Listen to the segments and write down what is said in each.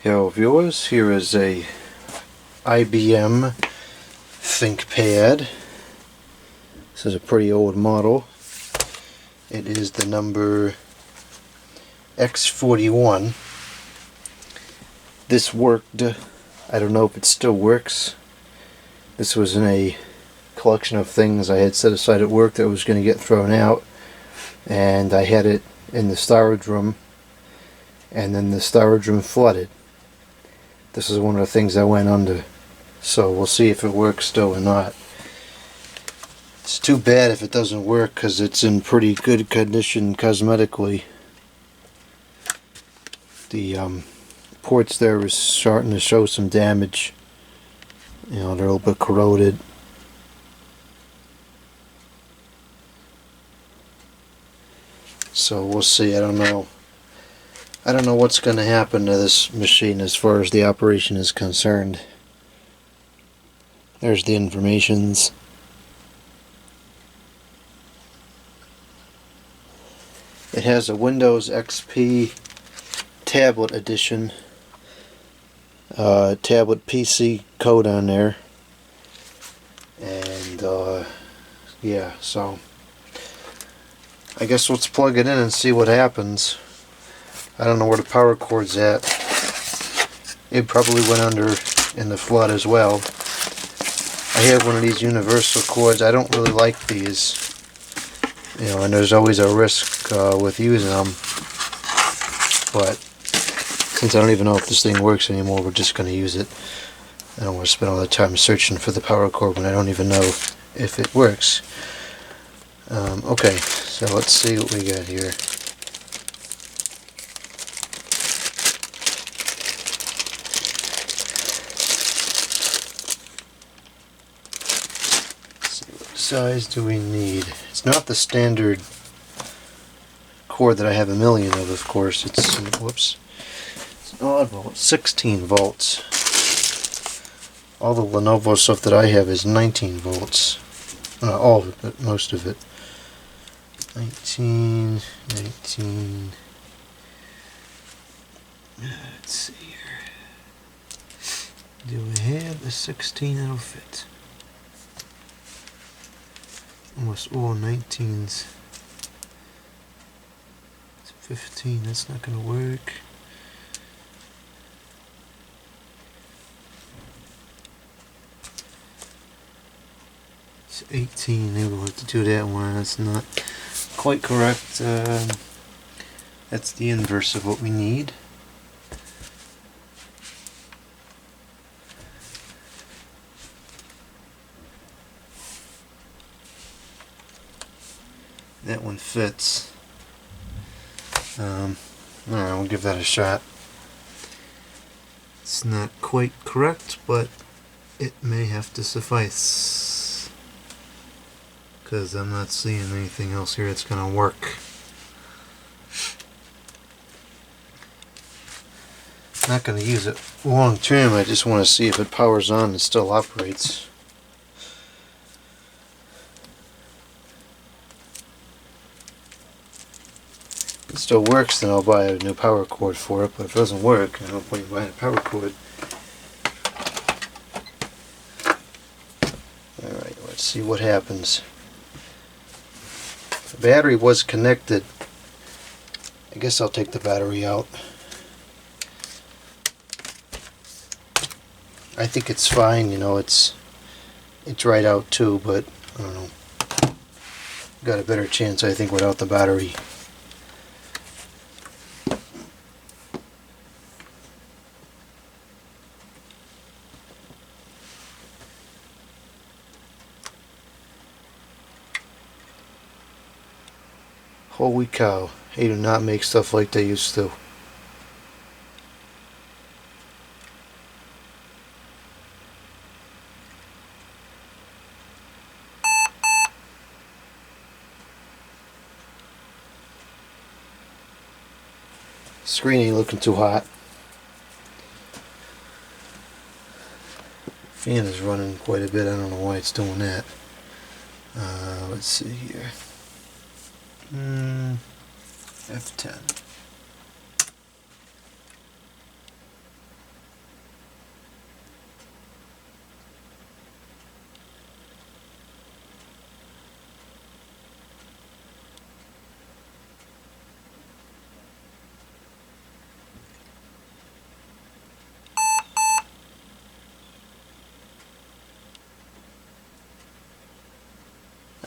Yo viewers, here is a IBM ThinkPad. This is a pretty old model. It is the number X41. This worked. I don't know if it still works. This was in a collection of things I had set aside at work that was going to get thrown out, and I had it in the storage room, and then the storage room flooded. This is one of the things I went under, so we'll see if it works still or not. It's too bad if it doesn't work because it's in pretty good condition cosmetically. The ports there is starting to show some damage. You know, they're a little bit corroded. So we'll see. I don't know what's going to happen to this machine as far as the operation is concerned. There's the informations. It has a Windows XP tablet edition, tablet PC code on there, and yeah, so I guess let's plug it in and see what happens. I don't know where the power cord's at. It probably went under in the flood as well. I have one of these universal cords. I don't really like these, you know, and there's always a risk with using them. But since I don't even know if this thing works anymore, we're just going to use it. I don't want to spend all the time searching for the power cord when I don't even know if it works. Okay, so let's see what we got here. Size do we need? It's not the standard cord that I have a million of course. It's whoops. It's an odd volt, 16 volts. All the Lenovo stuff that I have is 19 volts. All of it, most of it. 19. Let's see here. Do we have a 16 that'll fit? Almost all 19s. It's 15, that's not going to work. It's 18, maybe we'll have to do that one. That's not quite correct. That's the inverse of what we need. That one fits. Alright, we'll give that a shot. It's not quite correct, but it may have to suffice, because I'm not seeing anything else here that's going to work. Not going to use it long term. I just want to see if it powers on and still operates. If it still works, then I'll buy a new power cord for it, but if it doesn't work, I don't point buying a power cord. Alright, let's see what happens. The battery was connected. I guess I'll take the battery out. I think it's fine, you know, it's right out too, but I don't know. Got a better chance, I think, without the battery. Holy cow, they do not make stuff like they used to. Screen ain't looking too hot. Fan is running quite a bit. I don't know why it's doing that. Let's see here. F10.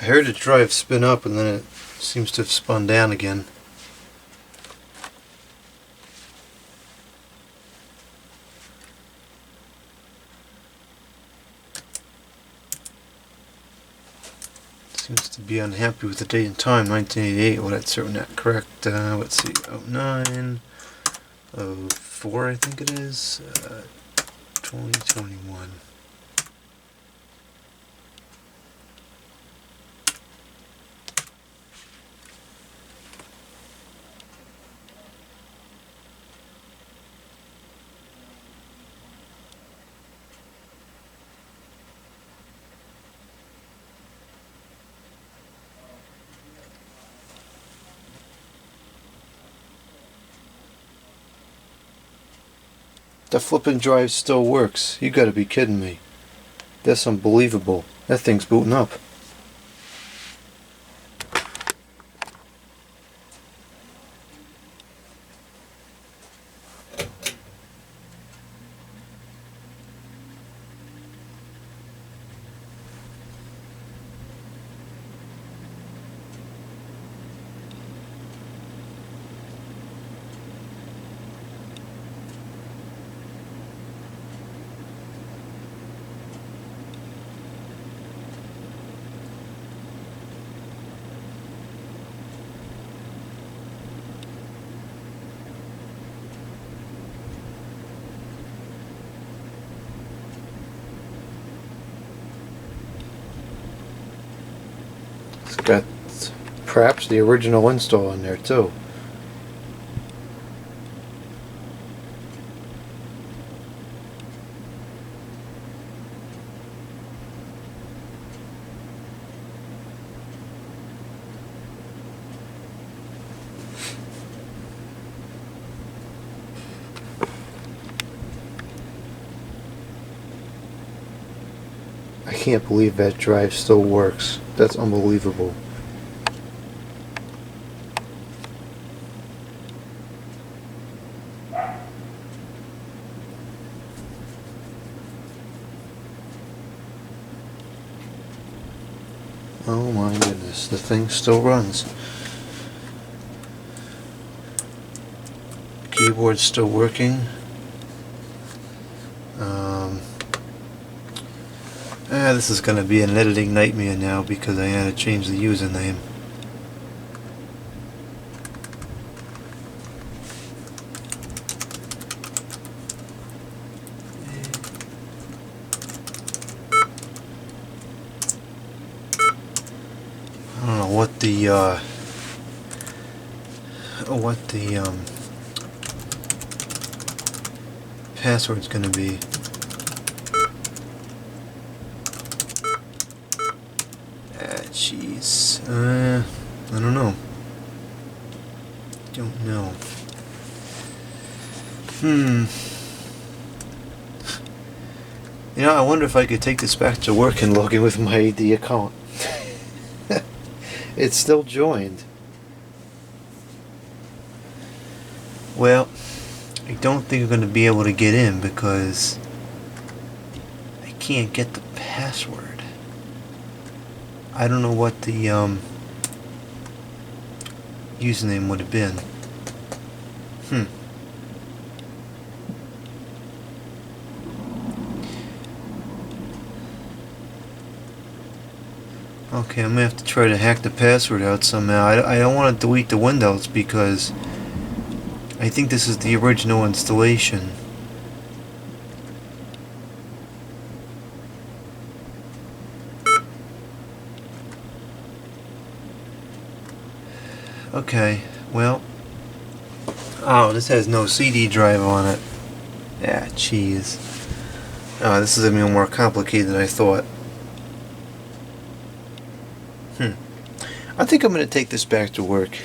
I heard the drive spin up and then it seems to have spun down again. Seems to be unhappy with the date and time, 1988. Well, that's certainly not correct. Let's see, 09, 04 I think it is, 2021. The flippin' drive still works. You gotta be kidding me. That's unbelievable. That thing's booting up. It's got perhaps the original install in there too. I can't believe that drive still works. That's unbelievable. Oh my goodness, the thing still runs. Keyboard's still working. This is going to be an editing nightmare now because I had to change the username. I don't know what the password's going to be. Jeez. I don't know. Don't know. You know, I wonder if I could take this back to work and log in with my AD account. It's still joined. Well, I don't think I'm going to be able to get in because I can't get the password. I don't know what the username would have been. Okay, I'm gonna have to try to hack the password out somehow. I don't want to delete the Windows because I think this is the original installation. Okay, well, oh, this has no CD drive on it. Ah, jeez. Oh, this is even more complicated than I thought. I think I'm going to take this back to work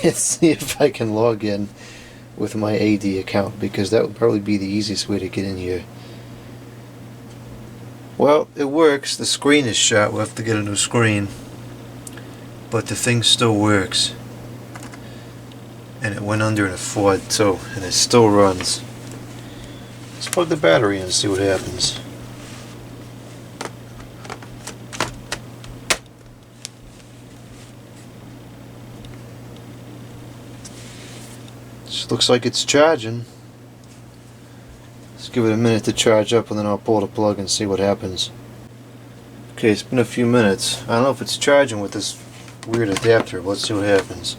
and see if I can log in with my AD account, because that would probably be the easiest way to get in here. Well, it works. The screen is shot. We'll have to get a new screen. But the thing still works. And it went under in a flood too, and it still runs. Let's plug the battery in and see what happens. Just looks like it's charging. Let's give it a minute to charge up and then I'll pull the plug and see what happens. Okay, it's been a few minutes. I don't know if it's charging with this weird adapter. Let's see what happens.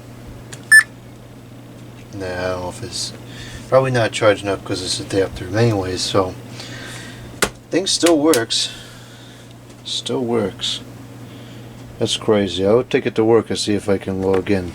Nah, I don't know if it's probably not charging up because it's adapter. Anyways, so thing still works. Still works. That's crazy. I'll take it to work and see if I can log in.